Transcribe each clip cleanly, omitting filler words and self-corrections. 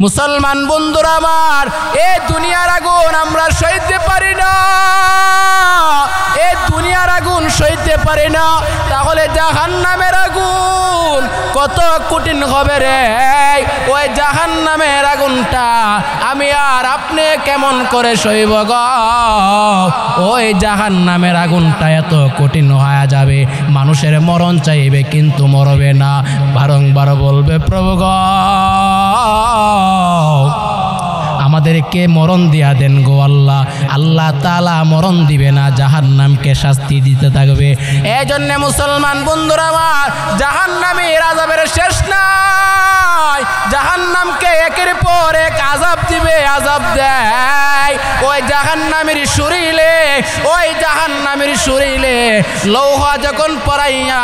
মুসলমান বন্ধুরা আমার, এই দুনিয়ার আগুন আমরা সইতে পারি না, এই দুনিয়ার আগুন সইতে পারি না, তাহলে জাহান্নামের আগুন কত কঠিন হবে রে। ওই জাহান্নামের আগুনটা আমি আর আপনি কেমন করে সইব গো? ওই জাহান্নামের আগুনটা এত কঠিন হয়ে যাবে, মানুষের মরণ চাইবে কিন্তু মরবে না, বারংবার বলবে প্রভু গো আমাদেরকে মরণ দিয়া দেন গো আল্লাহ। আল্লাহ তাআলা মরণ দিবে না, জাহান্নামকে শাস্তি দিতে থাকবে। এই জন্যে মুসলমান বন্ধুরা আমার, জাহান্নামের আযাবের শেষ নাই, জাহান্নামকে একের পর এক আযাব দিবে, আযাব দেয়। ওই জাহান্নামের শরীরে, ওই জাহান্নামের শরীরে লৌহ যখন পরাইয়া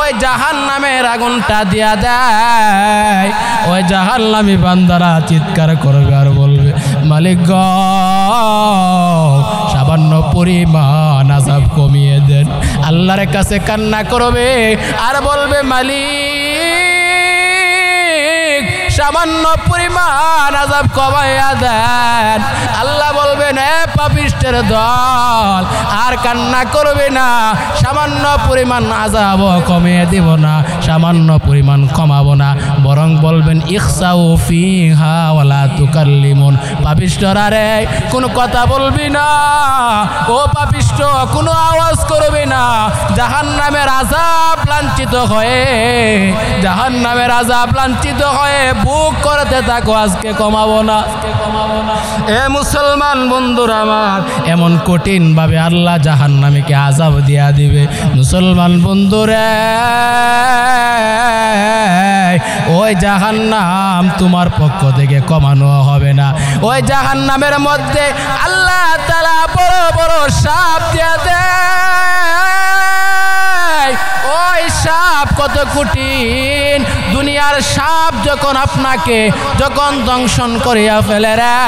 ওই জাহান্নামের আগুনটা দিয়া দেয়, ওই জাহান্নামী বান্দারা চিৎকার করবে আর বলবে মালিক গো সামান্য পরিমাণ আযাব কমিয়ে দেন। আল্লাহর কাছে কান্না করবে আর বলবে মালিক সামান্য পরিমাণ আযাব কমাইয়া দেন। আল্লাহ বলবেন এ পাপিষ্টের দল, আর কান্না করবে না, সামান্য পরিমাণ আযাব কমিয়ে দিব না, সামান্য পরিমাণ কমাবো না, বরং বলবেন ইখসাউ ফিহা ওয়ালা তুকাল্লিমুন। পাপিষ্ঠরা রে কোনো কথা বলবি না, ও পাপিষ্ঠ কোনো আওয়াজ করবে না, জাহান্নামের আযাব লাঞ্ছিত হয়ে, জাহান্নামের আযাব লাঞ্ছিত হয়ে বুক করতে থাকো, আজকে কমাবো না, এ মুসলমান বন্ধুরা আমার, এমন কঠিন ভাবে আল্লাহ জাহান্নামীকে আযাব দিয়া দিবে। মুসলমান বন্ধুরা ওই জাহান্নাম তোমার পক্ষ থেকে কমানো হবে না, ওই জাহান্নামের মধ্যে আল্লাহ তাআলা বড় বড় সাপ দিয়া দেয়। ওই সাপ কত কঠিন, দুনিয়ার সাপ যখন আপনাকে যখন দংশন করিয়া ফেলে রে,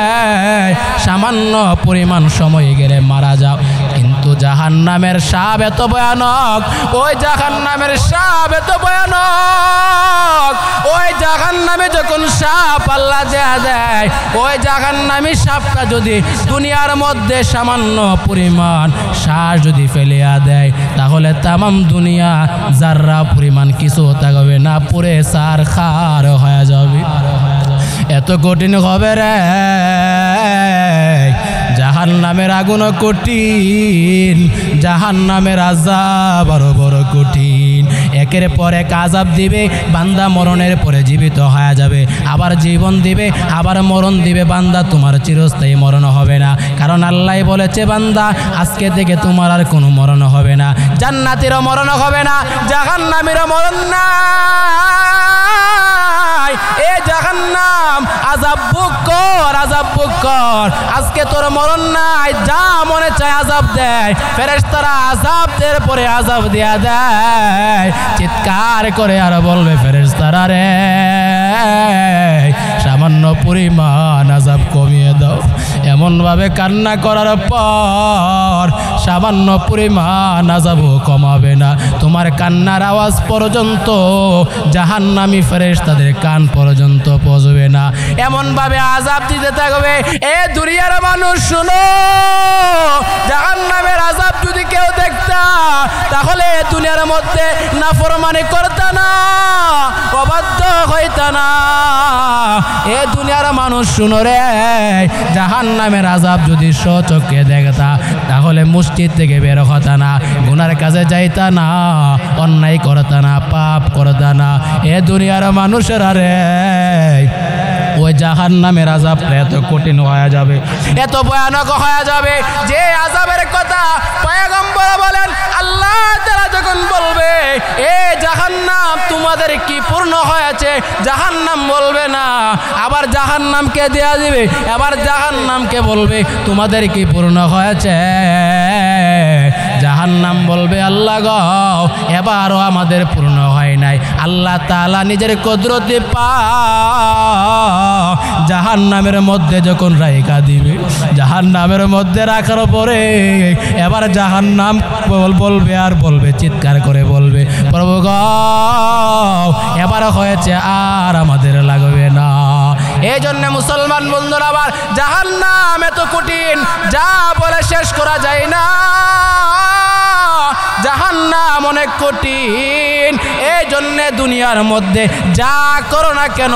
সামান্য পরিমাণ সময় গেলে মারা যাও, কিন্তু জাহান্নামের সাপ এত ভয়ানক, ওই জাহান্নামের সাপ এত ভয়ানক, ওই জাহান্নামে যখন সাপ আল্লাহ দেয়া দেয়, ওই জাহান্নামী সাপটা যদি দুনিয়ার মধ্যে সামান্য পরিমাণ শ্বাস যদি ফেলিয়া দেয়, তাহলে তামাম দুনিয়া যাররা পরিমাণ কিছু থাকবে না, পুরে সার খার হয়ে যাবে। এত কঠিন হবে রে, জাহান্নামের আগুন কঠিন, জাহান্নামের আযাব আরো বড় কঠিন। একের পর এক আযাব দিবে, বান্দা মরণের পরে জীবিত হয়ে যাবে, আবার জীবন দিবে, আবার মরণ দিবে। বান্দা তোমার চিরস্থায়ী মরণ হবে না, কারণ আল্লাহ বলেছে বান্দা আজকে থেকে তোমার আর কোনো মরণ হবে না, জান্নাতেরও মরণ হবে না, জাহান্নামেরও মরণ নাই। এ জাহান্নাম আযাব ভোগ কর, আযাব ভোগ কর, আজকে তোর মরণ নাই, যা মনে চায় আযাব দেয়, ফেরেশতারা আযাব দের পরে আযাব দিয়া দেয়। চিৎকার করে আর বলবে ফেরেশতারা রে সামান্য পরিমাণ আযাব কমিয়ে দাও। এমন ভাবে কান্না করার পর সামান্য পরিমাণ আযাবও কমাবে না, তোমার কান্নার আওয়াজ পর্যন্ত জাহান্নামী ফেরেশতাদের কান পর্যন্ত পৌঁছবে না, এমন ভাবে আযাব দিতে থাকবে। এ দুনিয়ার মানুষ শুনো, জাহান্নামের আযাব যদি কেউ দেখতা তাহলে দুনিয়ার মধ্যে নাফরমানি করতা না, অবাধ্য হইতা না। এ দুনিয়ার মানুষ শুনো রে, জাহান্নামের আযাব যদি স্বচক্ষে দেখতা তাহলে মসজিদ থেকে বের হতা না, গুনার কাজে যাইতা না, অন্যায় করতা না, পাপ করতা না। এ দুনিয়ার মানুষেরা রে ওই জাহান্নামের আযাবটা এত কঠিন হয়ে যাবে, এত ভয়ানক হয়ে যাবে যে আযাবের কথা পয়গম্বর বলেন আল্লাহ তাআলা যখন বলবে এ জাহান্নাম তোমাদের কি পূর্ণ হয়েছে, জাহান্নাম বলবে না, আবার জাহান্নামকে দেয়া দিবে, আবার জাহান্নামকে বলবে তোমাদের কি পূর্ণ হয়েছে, জাহান্নাম বলবে আল্লাহ গো এবারও আমাদের পূর্ণ হয় নাই। আল্লাহ তাআলা নিজের কুদরতে জাহান্নামের মধ্যে যখন রাইখা দিবে, জাহান্নামের মধ্যে রাখার পরে এবার জাহান্নাম বলবে আর বলবে, চিৎকার করে বলবে প্রভু গো এবার হয়েছে আর আমাদের লাগবে না, এই জন্য মুসলমান বন্ধুরা, আবার জাহান্নাম এত কঠিন যা বলে শেষ করা যায় না। জাহান্নাম অনেক কঠিন, এই জন্যে দুনিয়ার মধ্যে যা করো না কেন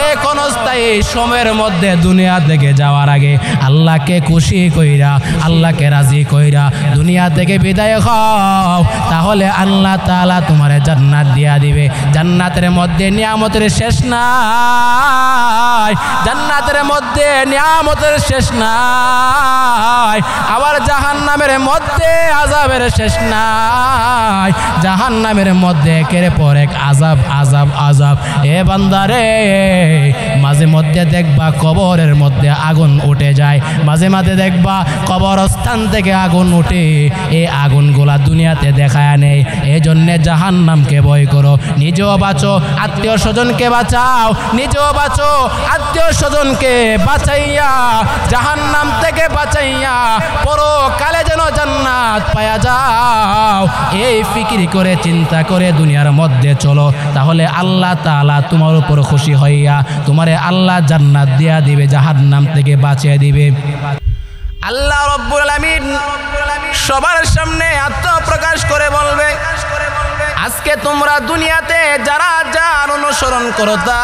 এই ক্ষণস্থায়ী সময়ের মধ্যে দুনিয়া থেকে যাওয়ার আগে আল্লাহকে খুশি কইরা, আল্লাহকে রাজি কইরা দুনিয়া থেকে বিদায় হও, তাহলে আল্লাহ তাআলা তোমারে জান্নাত দিয়া দিবে। জান্নাতের মধ্যে নিয়ামতের শেষ নাই, জান্নাতের মধ্যে নিয়ামতের শেষ নাই। আবার জাহান্নামের মধ্যে আযাবের শেষ নাই, জাহান্নামের মধ্যে একের পর এক আযাব আযাব আযাব। এ বান্দারে, মাঝে মধ্যে দেখবা কবরের মধ্যে আগুন উঠে যায়, মাঝে মাঝে দেখবা কবরস্থান থেকে আগুন উঠে, এই আগুনগুলা দুনিয়াতে দেখায় নেই। এই জন্যে জাহান্নামকে ভয় করো, নিজেও বাঁচো, আত্মীয় স্বজনকে বাঁচাও, নিজেও বাঁচো, আত্মীয় স্বজনকে বাঁচাইয়া জাহান্নাম থেকে বাঁচাইয়া পরকালে যেন জান্নাত পায়া যাও। এই ফিকির করে চিন্তা করে দুনিয়ার মধ্যে চলো, তাহলে আল্লাহ তাআলা তোমার উপর খুশি হইয়া তোমারে আল্লাহ জান্নাত দিয়া দিবে, জাহান্নাম থেকে বাঁচিয়ে দিবে। আল্লাহ রাব্বুল আলামিন সবার সামনে আত্মপ্রকাশ করে বলবে, আজকে তোমরা দুনিয়াতে যারা যার অনুসরণ করতা,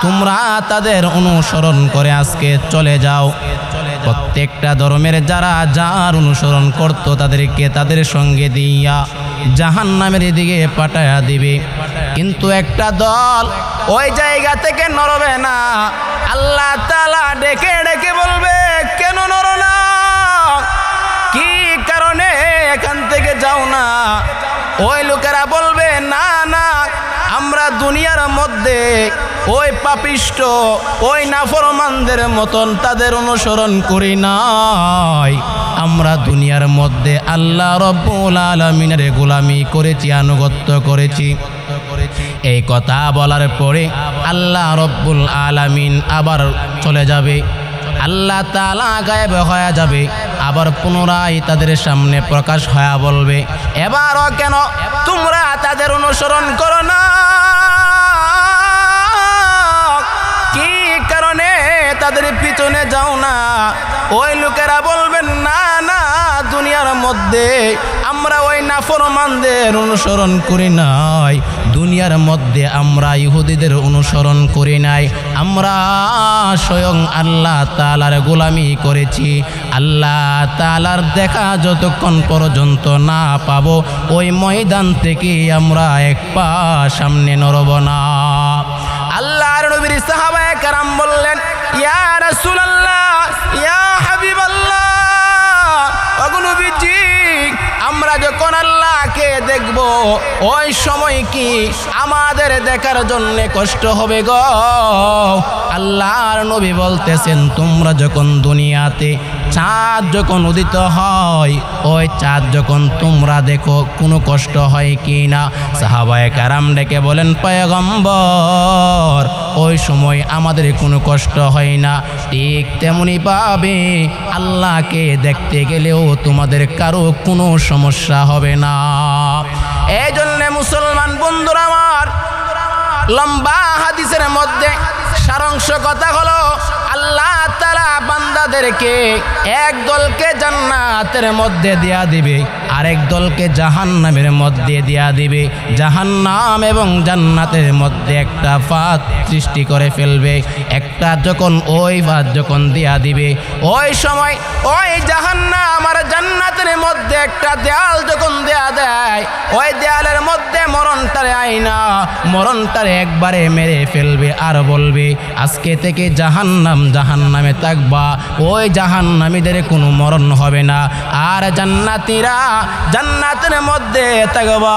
তোমরা তাদের অনুসরণ করে আজকে চলে যাও। প্রত্যেকটা ধর্মের যারা যার অনুসরণ করত তাদেরকে তাদের সঙ্গে দিয়া জাহান্নামের দিকে পাঠায়া দিবে। কিন্তু একটা দল ওই জায়গা থেকে নড়বে না। আল্লাহ তাআলা ডেকে ডেকে বলবে, কেন নড়ো না? কি কারণে এখান থেকে যাও না? ওই লোকেরা বলবে, না না, আমরা দুনিয়ার মধ্যে ওই পাপিষ্ট ওই নাফরমানদের মতন তাদের অনুসরণ করি নাই, আমরা দুনিয়ার মধ্যে আল্লাহ রাব্বুল আলামিনের গোলামি করেছি, আনুগত্য করেছি। এই কথা বলার পরে আল্লাহ রাব্বুল আলামিন আবার চলে যাবে, আল্লাহ তাআলা গায়েব হয়ে যাবে, আবার পুনরায় তাদের সামনে প্রকাশ হয়ে বলবে, এবারও কেন তোমরা তাদের অনুসরণ করো না? কি কারণে তাদের পিছনে যাও না? ওই লোকেরা বলবেন, না না, দুনিয়ার মধ্যে আমরা ওই নাফরমানদের অনুসরণ করি নাই, দুনিয়ার মধ্যে আমরা ইহুদিদের অনুসরণ করি নাই, আমরা স্বয়ং আল্লাহ তাআলার গোলামি করেছি। আল্লাহ তাআলার দেখা যতক্ষণ পর্যন্ত না পাবো ওই ময়দান থেকে আমরা এক পা সামনে নড়ব না। আল্লাহর নবীর সাহাবায়ে কেরাম বললেন, ইয়া রাসূলুল্লাহ, ইয়া হাবিবাল্লাহ, ওগো নবীজি, আমরা যখন আল্লাহকে দেখব ওই সময় কি আমাদের দেখার জন্য কষ্ট হবে গো? আল্লাহর নবী বলতেছেন, তোমরা যখন দুনিয়াতে চাঁদ যখন উদিত হয়, ওই চাঁদ যখন তোমরা দেখো কোনো কষ্ট হয় কি না? সাহাবায়ে কেরাম ডেকে বলেন, পয়গম্বর, ওই সময় আমাদের কোনো কষ্ট হয় না। ঠিক তেমনি পাবে আল্লাহকে দেখতে গেলেও তোমাদের কারো কোনো সমস্যা হবে না। এই জন্য মুসলমান বন্ধুরা আমার, লম্বা হাদিসের মধ্যে সারাংশ কথা হলো, আল্লাহ তাআলা বান্দাদেরকে এক দলকে জান্নাতের মধ্যে দেয়া দিবে, আরেক দলকে জাহান্নামের মধ্যে দেয়া দিবে। জাহান্নাম এবং জান্নাতের মধ্যে একটা ফাঁক সৃষ্টি করে ফেলবে। একটা যখন ওই ফাঁক যখন দেয়া দিবে, ওই সময় ওই জাহান্নাম আর জান্নাতের মধ্যে একটা দেয়াল যখন দেয়া দেয়, ওই দেয়ালের মধ্যে মরণটারে আইনা, মরণটারে একবারে মেরে ফেলবে আর বলবে, আজকে থেকে জাহান্নাম জাহান্নামে থাকবা, ওই জাহান্নামীদের কোনো মরণ হবে না। আর জান্নাতীরা জান্নাতের মধ্যে থাকবা,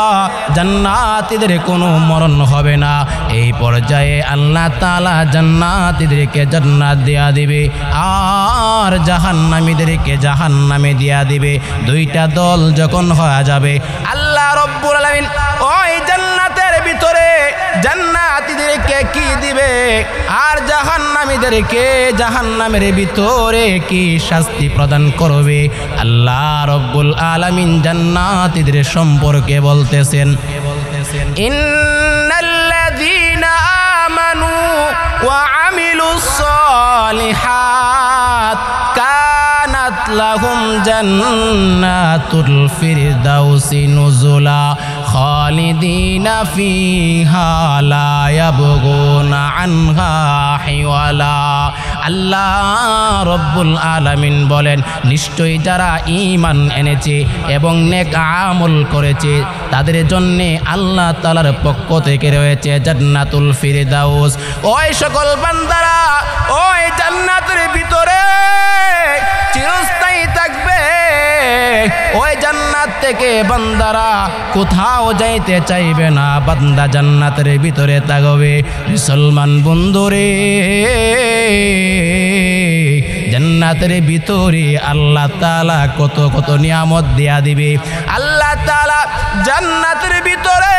জান্নাতীদের কোনো মরণ হবে না। এই পর্যায়ে আল্লাহ তাআলা জান্নাতীদেরকে জান্নাত দেয়া দিবে, আর জাহান্নামীদেরকে জাহান্নামে দেয়া দিবে। দুইটা দল যখন হয়ে যাবে, আল্লাহ রাব্বুল আলামিন ওই জান্নাতের ভিতরে জান্নাতীদেরকে কি দিবে, আর জাহান্নামীদেরকে জাহান্নামের ভিতরে কি শাস্তি প্রদান করবে, আল্লাহ রাব্বুল আলামিন জান্নাতীদের সম্পর্কে বলতেছেন, ইন্নাল্লাযীনা আমানু ওয়া আমিলু আমিলুস সালিহাত কানাত লাহুম জান্নাতুল ফিরদাউসি নুজুলা খালিদিনা ফিহা লা ইয়াবগুনা আনহা হিওয়ালা। আল্লাহ রব্বুল আলামিন বলেন, নিশ্চয়ই যারা ঈমান এনেছে এবং নেক আমল করেছে তাদের জন্য আল্লাহ তাআলার পক্ষ থেকে রয়েছে জান্নাতুল ফিরদাউস। ওই সকল বান্দারা ওই জান্নাতের ভিতরে চিরস্থায়ী থাকবে। ওই জান্নাত থেকে বান্দারা কোথাও যাইতে চাইবে না, বান্দা জান্নাতের ভিতরে থাকবে। মুসলমান বন্ধুরে, জান্নাতের ভিতরে আল্লাহ তাআলা কত কত নিয়ামত দেয়া দিবে। আল্লাহ তাআলা জান্নাতের ভিতরে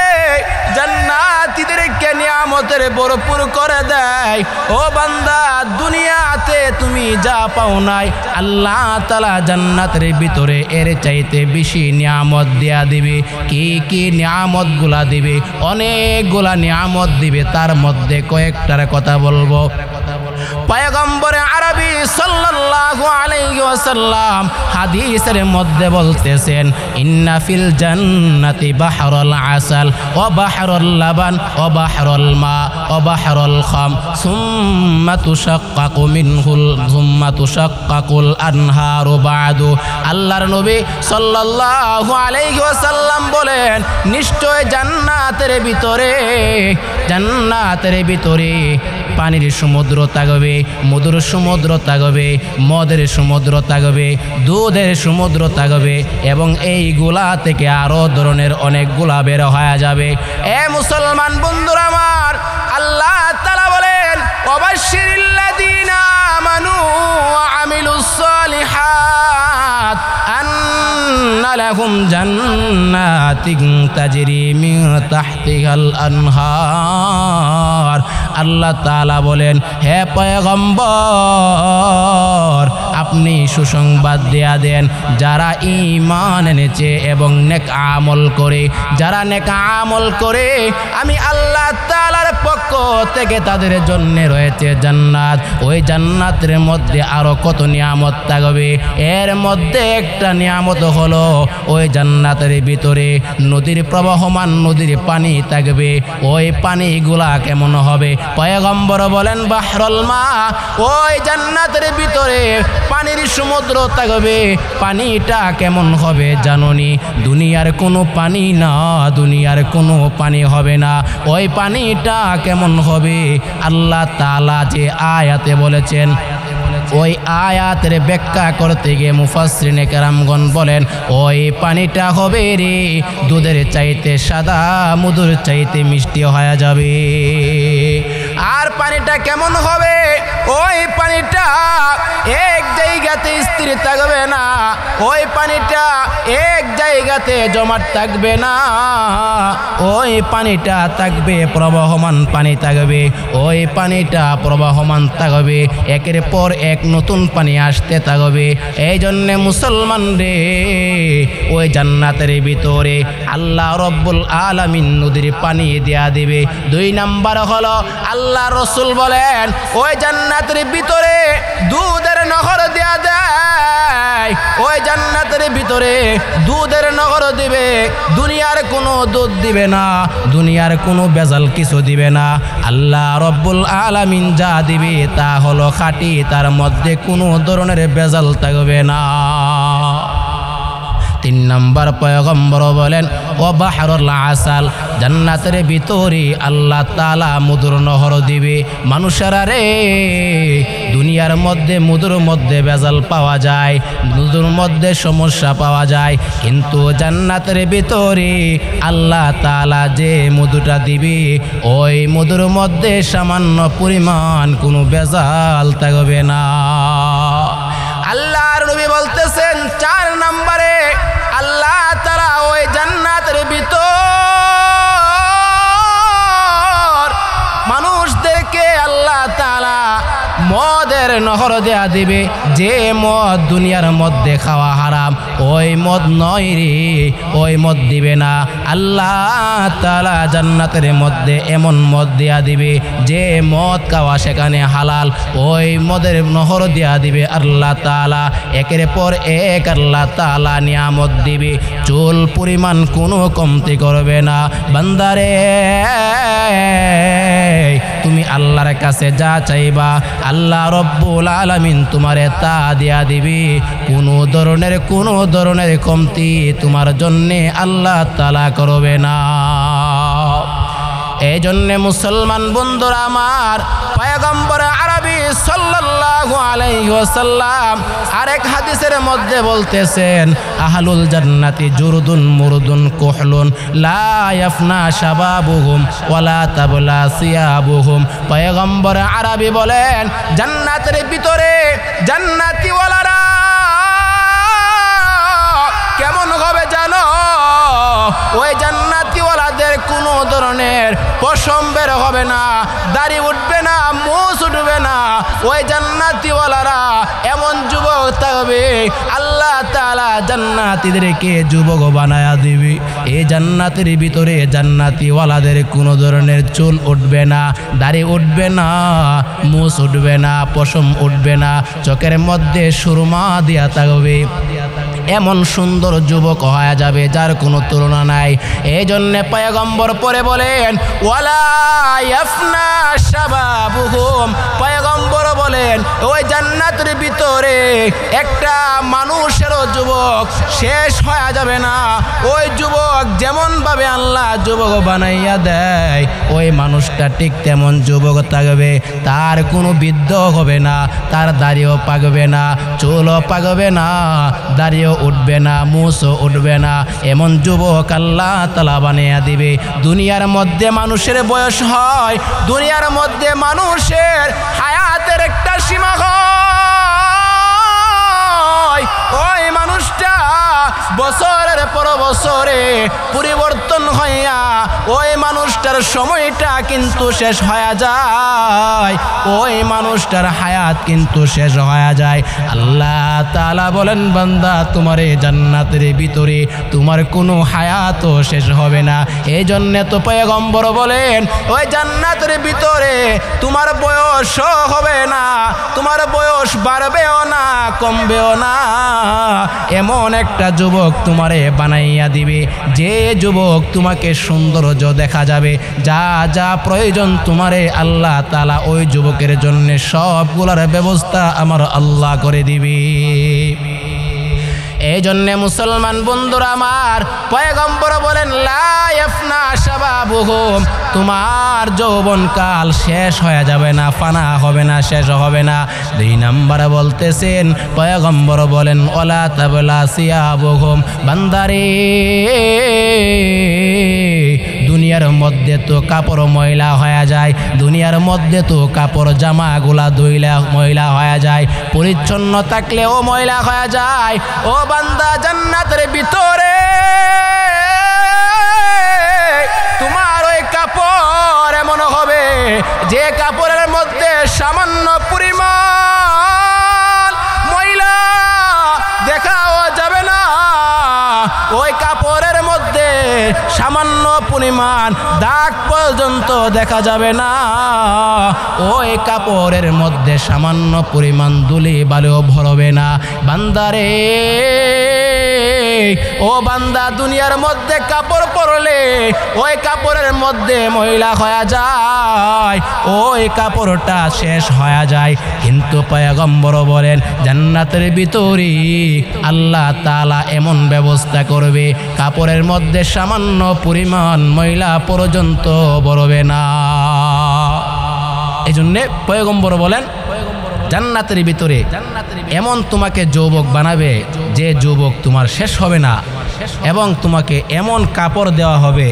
জান্নাতীদেরকে নিয়ামতের ভরপুর করে দেয়। ও বান্দা, দুনিয়াতে তুমি যা পাও নাই, আল্লাহ তাআলা জান্নাতের ভিতরে এর চাইতে বেশি নিয়ামত দেয়া দিবে। কি কি নিয়ামতগুলা দিবে? অনেকগুলা নিয়ামত দিবে। তার মধ্যে কয়েকটার কথা বলবো। পয়গম্বরে আরবি সাল্লাল্লাহু আলাইহি ওয়াসাল্লাম হাদিসের মধ্যে বলতেছেন, ইন্না ফিল জান্নাতি বাহরুল আসাল ওয়া বাহরুল লাবান ওয়া বাহরুল মা ওয়া বাহরুল খাম সুম্মা তুশাক্কাকুল আনহারু বাদু। আল্লাহর নবী সাল্লাল্লাহু আলাইহি ওয়াসাল্লাম বলেন, নিশ্চয় জান্নাতের ভিতরে পানির সমুদ্র থাকবে, মধুর সমুদ্র থাকবে, মদের সমুদ্র থাকবে, দুধের সমুদ্র থাকবে এবং এইগুলা থেকে আরো ধরনের অনেকগুলা বের হয়ে যাবে। এ মুসলমান বন্ধুরা আমার, আল্লাহ তাআলা বলেন, ওয়াবাশশিরিল্লাযীনা আমানু ওয়া আমিলুস সালিহাত আন্না লাহুম জান্নাতিন তাজরি মিন তাহতিহাল আনহার। আল্লাহ তাআলা বলেন, হে পয়গম্বর, আপনি সুসংবাদ দেয়া দেন যারা ঈমান এনেছে এবং নেক আমল করে। যারা নেক আমল করে আমি আল্লাহ তাআলার পক্ষ থেকে তাদের জন্য রয়েছে জান্নাত। ওই জান্নাতের মধ্যে আরো কত নিয়ামত থাকবে। এর মধ্যে একটা নিয়ামত হলো ওই জান্নাতের ভিতরে নদীর প্রবাহমান নদীর পানি থাকবে। ওই পানিগুলা কেমন হবে? পয়গম্বর বলেন, বাহরুল মা। ওই জান্নাতের ভিতরে পানির সমুদ্র থাকবে। পানিটা কেমন হবে জানোনি? দুনিয়ার কোনো পানি না, দুনিয়ার কোনো পানি হবে না। ওই পানিটা কেমন হবে? আল্লাহ তাআলা যে আয়াতে বলেছেন, ওই আয়াতের ব্যাখ্যা করতে গিয়ে মুফাসসিরিনে কেরামগণ বলেন, ওই পানিটা হবে রে দুধের চাইতে সাদা, মধুর চাইতে মিষ্টি হয়ে যাবে। আর পানিটা কেমন হবে? ওই পানিটা এক জায়গাতে স্থির থাকবে না। ওই পানিটা এক জায়গাতে জমাট থাকবে না। ওই পানিটা থাকবে প্রবাহমান পানি থাকবে। ওই পানিটা প্রবাহমান থাকবে, একের পর এক নতুন পানি আসতে থাকবে। এই জন্যে মুসলমান রে, ওই জান্নাতের ভিতরে আল্লাহ রব্বুল আলামিন নদীর পানি দেয়া দিবে। 2 নাম্বার হলো আল্লাহ রসুল বলেন, ওই জান্নাতের ভিতরে দুধের নহর দেয়া দেয়। ওই জান্নাতের ভিতরে দুধের নহর দিবে। দুনিয়ার কোনো দুধ দিবে না, দুনিয়ার কোনো ভেজাল কিছু দিবে না। আল্লাহ রব্বুল আলামিন যা দিবে তা হলো খাঁটি, তার মধ্যে কোনো ধরনের ভেজাল থাকবে না। 3 নাম্বার পয়গম্বর বলেন, ও বাহরুল আসাল। জান্নাতের ভিতরে আল্লাহ তাআলা মধুর নহর দিবে। মানুষেরা রে, দুনিয়ার মধ্যে মধুর মধ্যে ভেজাল পাওয়া যায়, মধুর মধ্যে সমস্যা পাওয়া যায়, কিন্তু জান্নাতের ভিতরে আল্লাহ তাআলা যে মধুটা দিবে, ওই মধুর মধ্যে সামান্য পরিমাণ কোনো ভেজাল থাকবে না। আল্লাহর নবী বলতেছেন, 4 নম্বরে আল্লাহ তাআলা ওই জান্নাতের ভিতর মানুষদেরকে আল্লাহ তাআলা মদের নহর দেয়া দিবে। যে মদ দুনিয়ার মধ্যে খাওয়া হারাম, ওই মদ নয় রে, ওই মদ দিবে না। আল্লাহ তাআলা জান্নাতের মধ্যে এমন মদ দেয়া দিবে, যে মদ খাওয়া সেখানে হালাল, ওই মদের নহর দেয়া দিবে আল্লাহ তাআলা। একের পর এক আল্লাহ তাআলা নিয়ামত দিবে, চুল পরিমাণ কোনো কমতি করবে না। বান্দারে তুমি আল্লাহর কাছে যা চাইবা আল্লাহ রব্বুল আলামিন তোমারে তা দিয়া দিবি। কোনো ধরনের কমতি তোমার জন্যে আল্লাহ তাআলা করবে না। এই জন্যে মুসলমান বন্ধুরা আমার, পয়গম্বর আরবি সাল্লাল্লাহু আলাইহি ওয়াসাল্লাম আরেক হাদিসের মধ্যে বলতেছেন, আহলুল জান্নাতি জুরদুন মুরদুন কুহলুন লা ইয়াফনা শাবাবুহুম ওয়ালা তাবলা সিয়াবুহুম। পয়গম্বর আরবি বলেন, জান্নাতের ভিতরে জান্নাতীওয়ালারা কেমন হবে জানো? ওই জান্নাতীওয়ালাদের কোনো ধরনের পশম বের হবে না, দাড়ি উঠবে না, মুছ উঠবে না। ওই জান্নাতীওয়ালারা এমন যুবক থাকবে, আল্লাহ তাআলা জান্নাতীদেরকে যুবক বানায়া দিবে। এই জান্নাতের ভিতরে জান্নাতীওয়ালাদের কোনো ধরনের চুল উঠবে না, দাড়ি উঠবে না, মুছ উঠবে না, পশম উঠবে না, চোখের মধ্যে সুরমা দিয়া থাকবে। এমন সুন্দর যুবক হয়ে যাবে যার কোনো তুলনা নাই। এই জন্যে পয়গম্বর পরে বলেন, ওয়ালা ইয়াফনা শাবাবুহুম। পয়গম্বর বলেন, ওই জান্নাতের ভিতরে একটা মানুষেরও যুবক শেষ হয়ে যাবে না। ওই যুবক যেমন ভাবে আল্লাহ যুবক বানাইয়া দেয়, ওই মানুষটা ঠিক তেমন যুবক থাকবে। তার কোনো বৃদ্ধ হবে না, তার দাড়িও পাকবে না, চুলও পাকবে না, দাড়িও উঠবে না, মুছও উঠবে না। এমন যুবক আল্লাহ তাআলা বানিয়ে দিবে। দুনিয়ার মধ্যে মানুষের বয়স হয়, দুনিয়ার মধ্যে মানুষের হায়াতের একটা সীমা হয়। ওই মানুষটা বছরের পর বছরে পরিবর্তন হইয়া ওই মানুষটার সময়টা কিন্তু শেষ হয়ে যায়, ওই মানুষটার হায়াত কিন্তু শেষ হয়ে যায়। আল্লাহ তাআলা বলেন, বান্দা তোমার এই জান্নাতের ভিতরে তোমার কোনো হায়াতও শেষ হবে না। এই জন্যে তো পয়গম্বর বলেন, ওই জান্নাতের ভিতরে তোমার বয়সও হবে না, তোমার বয়স বাড়বেও না, কমবেও না। এমন একটা যুবক তোমারে বানাইয়া দিবে, যে যুবক তোমাকে সৌন্দর্য দেখা যাবে। যা যা প্রয়োজন তোমারে আল্লাহ তাআলা ওই যুবকের জন্য সবগুলোর ব্যবস্থা আমার আল্লাহ করে দিবে। এই জন্যে মুসলমান বন্ধুরা আমার, পয়গম্বর বলেন, লা ইয়াফনা শাবাবুহুম। তোমার যৌবনকাল শেষ হয়ে যাবে না, ফানা হবে না, শেষ হবে না। 2 নম্বরে বলতেছেন পয়গম্বর বলেন, ওয়ালা তাবলা সিয়াবুহুম। বান্দারে দুনিয়ার মধ্যে তো কাপড় ময়লা হয়ে যায়, দুনিয়ার মধ্যে তো কাপড় জামাগুলা ধুইলা ময়লা হয়ে যায়, পরিচ্ছন্ন থাকলেও ময়লা হয়ে যায়। ও বান্দা, জান্নাতের ভিতরে তোমার ওই কাপড় এমন হবে, যে কাপড়ের মধ্যে সামান্য পরিমাণ ময়লা দেখাও যাবে না। ওই কাপড়ের মধ্যে সামান্য পরিমাণ দাগ পর্যন্ত দেখা যাবে না। ওই কাপড়ের মধ্যে সামান্য পরিমাণ ধুলি বালিও ভরবে না। বান্দারে, ও বান্দা, দুনিয়ার মধ্যে কাপড় পরলে ওই কাপড়ের মধ্যে ময়লা হয়ে যায়, ওই কাপড়টা শেষ হয়ে যায়। কিন্তু পয়গম্বর বলেন, জান্নাতের ভিতরে আল্লাহ তাআলা এমন ব্যবস্থা করবে, কাপড়ের মধ্যে সামান্য পরিমাণ ময়লা পর্যন্ত বরবে না। এই জন্যে পয়গম্বর বলেন, জান্নাতের ভিতরে এমন তোমাকে যুবক বানাবে, যে যুবক তোমার শেষ হবে না, এবং তোমাকে এমন কাপড় দেওয়া হবে,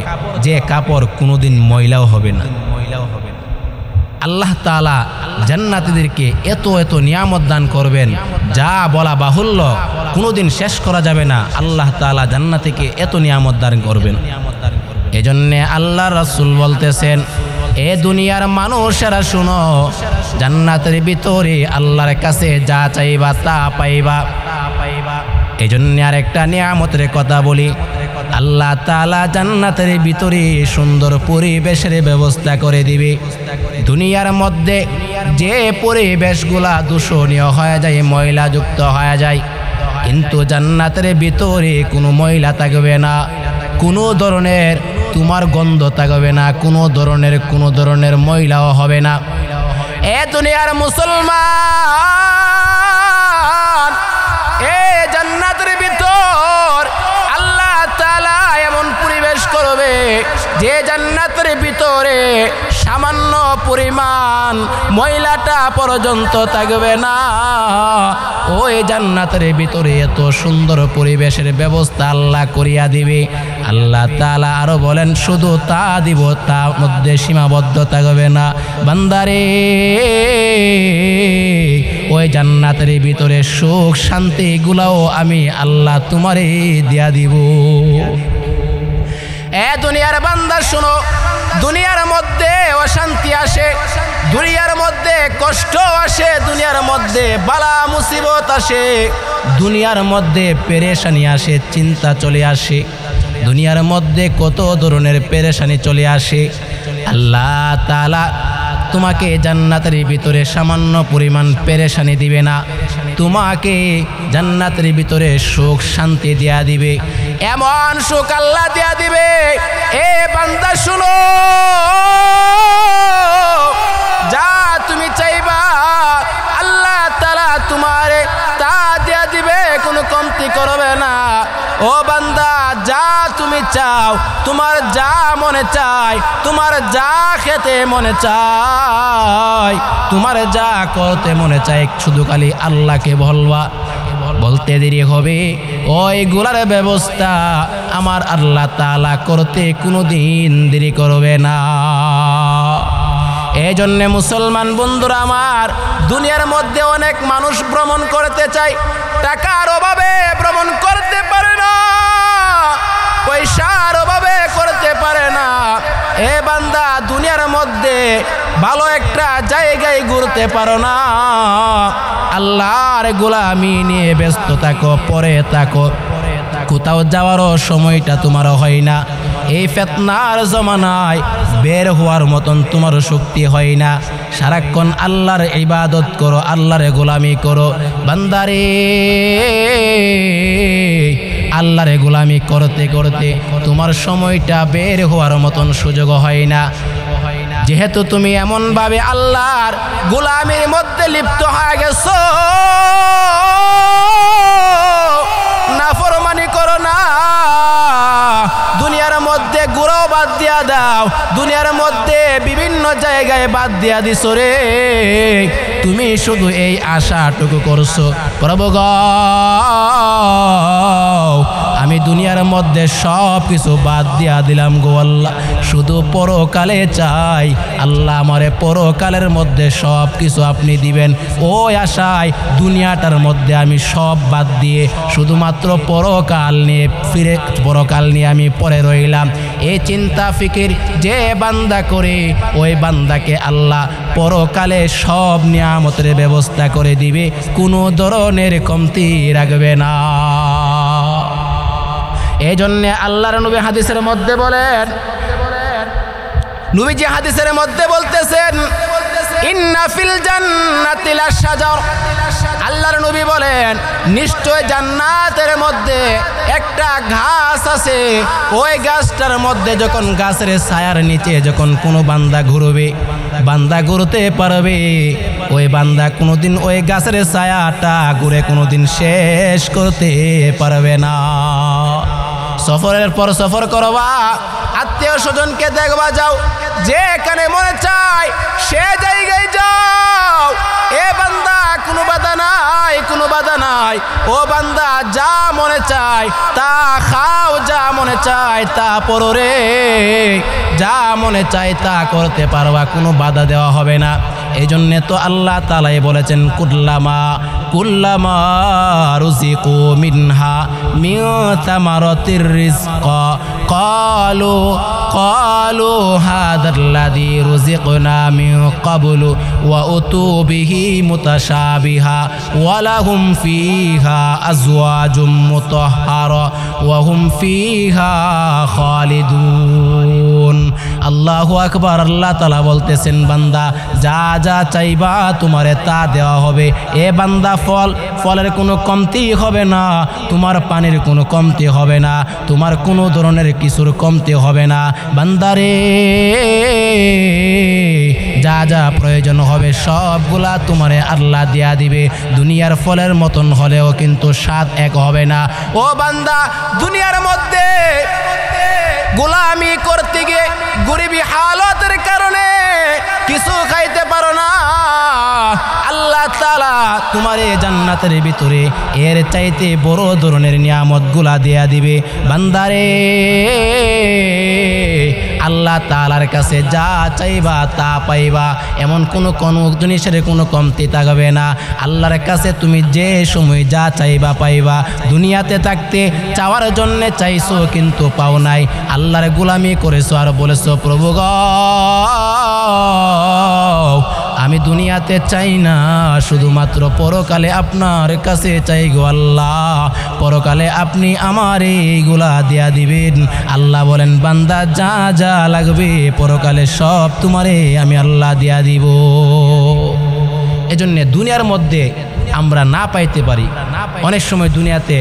যে কাপড় কোনোদিন ময়লাও হবে না। আল্লাহ তাআলা জান্নাতীদেরকে এত এত নিয়ামত দান করবেন, যা বলা বাহুল্য, কোনোদিন শেষ করা যাবে না। আল্লাহ তাআলা জান্নাতীকে এত নিয়ামত দান করবেন। এজন্যে আল্লাহ রাসূল বলতেছেন, এ দুনিয়ার মানুষেরা শুনো, জান্নাতের ভিতরে আল্লাহর কাছে যা চাইবা তা পাইবা। এই জন্য আরেকটা নিয়ামতের কথা বলি, আল্লাহ তাআলা জান্নাতের ভিতরে সুন্দর পরিবেশের ব্যবস্থা করে দিবে। দুনিয়ার মধ্যে যে পরিবেশগুলা দূষণীয় হয়ে যায়, ময়লাযুক্ত হয়ে যায়, কিন্তু জান্নাতের ভিতরে কোনো ময়লা থাকবে না, কোনো ধরনের তোমার গন্ধ থাকবে না, কোনো ধরনের ময়লাও হবে না। এ দুনিয়ার মুসলমান, এ জান্নাতের ভিতর আল্লাহ তাআলা এমন পরিবেশ করবে যে জান্নাতের ভিতরে সামান্য পরিমাণ ময়লাটা পর্যন্ত থাকবে না। ওই জান্নাতের ভিতরে এত সুন্দর পরিবেশের ব্যবস্থা আল্লাহ করিয়া দিবে। আল্লাহ তাআলা আরো বলেন, শুধু তা দিব, তার মধ্যে সীমাবদ্ধ থাকবে না। বান্দারে, ওই জান্নাতের ভিতরে সুখ শান্তি এগুলাও আমি আল্লাহ তোমারে দিয়া দিব। এ দুনিয়ার বান্দা শুনো, দুনিয়ার মধ্যে অশান্তি আসে, দুনিয়ার মধ্যে কষ্ট আসে, দুনিয়ার মধ্যে বালা মুসিবত আসে, দুনিয়ার মধ্যে পেরেশানি আসে, চিন্তা চলে আসে, দুনিয়ার মধ্যে কত ধরনের পেরেশানি চলে আসে। আল্লাহ তাআলা তোমাকে জান্নাতের ভিতরে সামান্য পরিমাণ পেরেশানি দিবে না, তোমাকে জান্নাতের ভিতরে সুখ শান্তি দেয়া দিবে। এমন সুখ আল্লাহ দেয়া দিবে, এ বান্দা শুনো, যা তুমি চাইবা আল্লাহ তাআলা তোমারে তা দেয়া দিবে, কোনো কমতি করবে না। ও বান্দা, যা তুমি চাও, তোমার যা মনে চায়, তোমার যা খেতে মনে চায়, তোমার যা করতে মনে চায়, শুধু খালি আল্লাহকে বলবা, বলতে দেরি হবে। ওইগুলার ব্যবস্থা আমার আল্লাহ তাআলা করতে কোনোদিন দেরি করবে না। এই জন্যে মুসলমান বন্ধুরা আমার, দুনিয়ার মধ্যে অনেক মানুষ ভ্রমণ করতে চায়, টাকার অভাবে ভ্রমণ করতে পারে না, পয়সার অভাবে করতে পারে না। এ বান্দা, দুনিয়ার মধ্যে ভালো একটা জায়গায় ঘুরতে পারো না, আল্লাহর গোলামি নিয়ে ব্যস্ত থাকো, পরে থাকো, কোথাও যাওয়ারও সময়টা তোমারও হয় না। এই ফিতনার জমানায় বের হওয়ার মতন তোমার শক্তি হয় না। সারাক্ষণ আল্লাহর ইবাদত করো, আল্লাহর গোলামি করো। বান্দারে, আল্লাহর গোলামি করতে করতে তোমার সময়টা বের হওয়ার মতন সুযোগ হয় না। যেহেতু তুমি এমনভাবে আল্লাহর গোলামির মধ্যে লিপ্ত হয়ে গেছো, নাফরমানি করো না, দুনিয়ার মধ্যে ঘুরাও বাদ দিয়া দাও, দুনিয়ার মধ্যে বিভিন্ন জায়গায় বাদ দিয়া দিছো রে। তুমি শুধু এই আশাটুকু করছো, প্রভু গো, আমি দুনিয়ার মধ্যে সব কিছু বাদ দিয়া দিলাম গো আল্লাহ, শুধু পরকালে চাই, আল্লাহ আমারে পরকালের মধ্যে সব কিছু আপনি দিবেন। ওই আশায় দুনিয়াটার মধ্যে আমি সব বাদ দিয়ে শুধুমাত্র পরকাল নিয়ে পরকাল নিয়ে আমি পরে রইলাম। এই চিন্তা ফিকির যে বান্দা করে, ওই বান্দাকে আল্লাহ পরকালে সব নিয়ামতের ব্যবস্থা করে দিবে, কোনো ধরনের কমতি রাখবে না। এই জন্যে আল্লাহর নবী হাদিসের মধ্যে বলেন, নবীজি হাদিসের মধ্যে বলতেছেন, ইন্না ফিল জান্নাতি লাশজার, আল্লাহর নবী বলেন, নিশ্চয় জান্নাতের মধ্যে একটা গাছ আছে, ওই গাছটার মধ্যে যখন গাছের ছায়ার নিচে যখন কোনো বান্দা ঘুরবে, বান্দা ঘুরতে পারবে, ওই বান্দা কোনোদিন ওই গাছের ছায়াটা ঘুরে কোনোদিন শেষ করতে পারবে না। সফরের পর সফর করবা, আত্মীয় স্বজনকে দেখবা, যাও, যেখানে মনে চায় সে জায়গায় যাও। এ বান্দা, কোনো বাধা নাই, কোনো বাধা নাই। ও বান্দা, যা মনে চায় তা খাও, যা মনে চায় তা পড়ো রে, যা মনে চায় তা করতে পারবা, কোনো বাধা দেওয়া হবে না। এই জন্যে তো আল্লাহ তাআলাই বলেছেন, কুল্লামা রুজিকু মিনহা মিন তামারাতির রিজকা ক্বালু قالوا هذا الذي رزقنا من قبل وأتوا به متشابها ولهم فيها أزواج مطهرة وهم فيها خالدون আল্লাহু আকবার। আল্লাহ তাআলা বলতেছেন বান্দা যা যা চাইবা তোমারে তা দেওয়া হবে। এ বান্দা ফলের কোনো কমতি হবে না, তোমার পানির কোনো কমতি হবে না, তোমার কোনো ধরনের কিছুর কমতি হবে না। বান্দারে যা যা প্রয়োজন হবে সবগুলা তোমারে আল্লাহ দিয়া দিবে। দুনিয়ার ফলের মতন হলেও কিন্তু স্বাদ এক হবে না। ও বান্দা দুনিয়ার মধ্যে গোলামি করতে গিয়ে গরিবী হালতের কারণে কিছু খাইতে পারো না, আল্লাহ তাআলা তোমার এই জান্নাতের ভিতরে এর চাইতে বড় ধরনের নিয়ামতগুলা দেয়া দিবে। বান্দারে আল্লাহ তাআলার কাছে যা চাইবা তা পাইবা, এমন কোনো জিনিসের কোনো কমতি থাকবে না। আল্লাহর কাছে তুমি যে সময় যা চাইবা পাইবা। দুনিয়াতে থাকতে চাওয়ার জন্য চাইছো কিন্তু পাও নাই, আল্লাহর গোলামি করেছো আর বলেছো প্রভু গো আমি দুনিয়াতে চাই না, শুধুমাত্র পরকালে আপনার কাছে চাই গো আল্লাহ, পরকালে আপনি আমার এইগুলা দিয়া দিবেন। আল্লাহ বলেন বান্দা যা যা লাগবে পরকালে সব তোমারে আমি আল্লাহ দিয়া দিব। এজন্য দুনিয়ার মধ্যে আমরা না পাইতে পারি, অনেক সময় দুনিয়াতে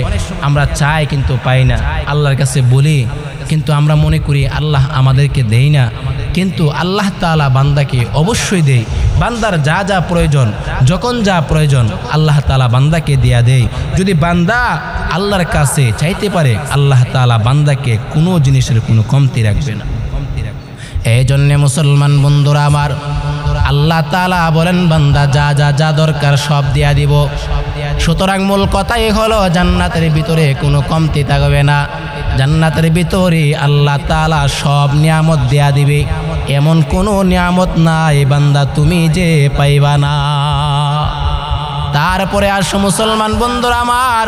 আমরা চাই কিন্তু পাই না, আল্লাহর কাছে বলি কিন্তু আমরা মনে করি আল্লাহ আমাদেরকে দেয় না, কিন্তু আল্লাহ তাআলা বান্দাকে অবশ্যই দেয়। বান্দার যা যা প্রয়োজন, যখন যা প্রয়োজন আল্লাহ তাআলা বান্দাকে দিয়া দেয়। যদি বান্দা আল্লাহর কাছে চাইতে পারে আল্লাহ তাআলা বান্দাকে কোনো জিনিসের কোনো কমতি রাখবে না। এই জন্যে মুসলমান বন্ধুরা আমার, আল্লাহ তাআলা বলেন বান্দা যা যা যা দরকার সব দিয়া দিব। সুতরাং মূল কথাই হলো জান্নাতের ভিতরে কোনো কমতি থাকবে না, জান্নাতের ভিতরে আল্লাহ তাআলা সব নিয়ামত দেয়া দিবে, এমন কোনো নিয়ামত নাই বান্দা তুমি যে পাইবা না। তারপরে আসো মুসলমান বন্ধুরা আমার,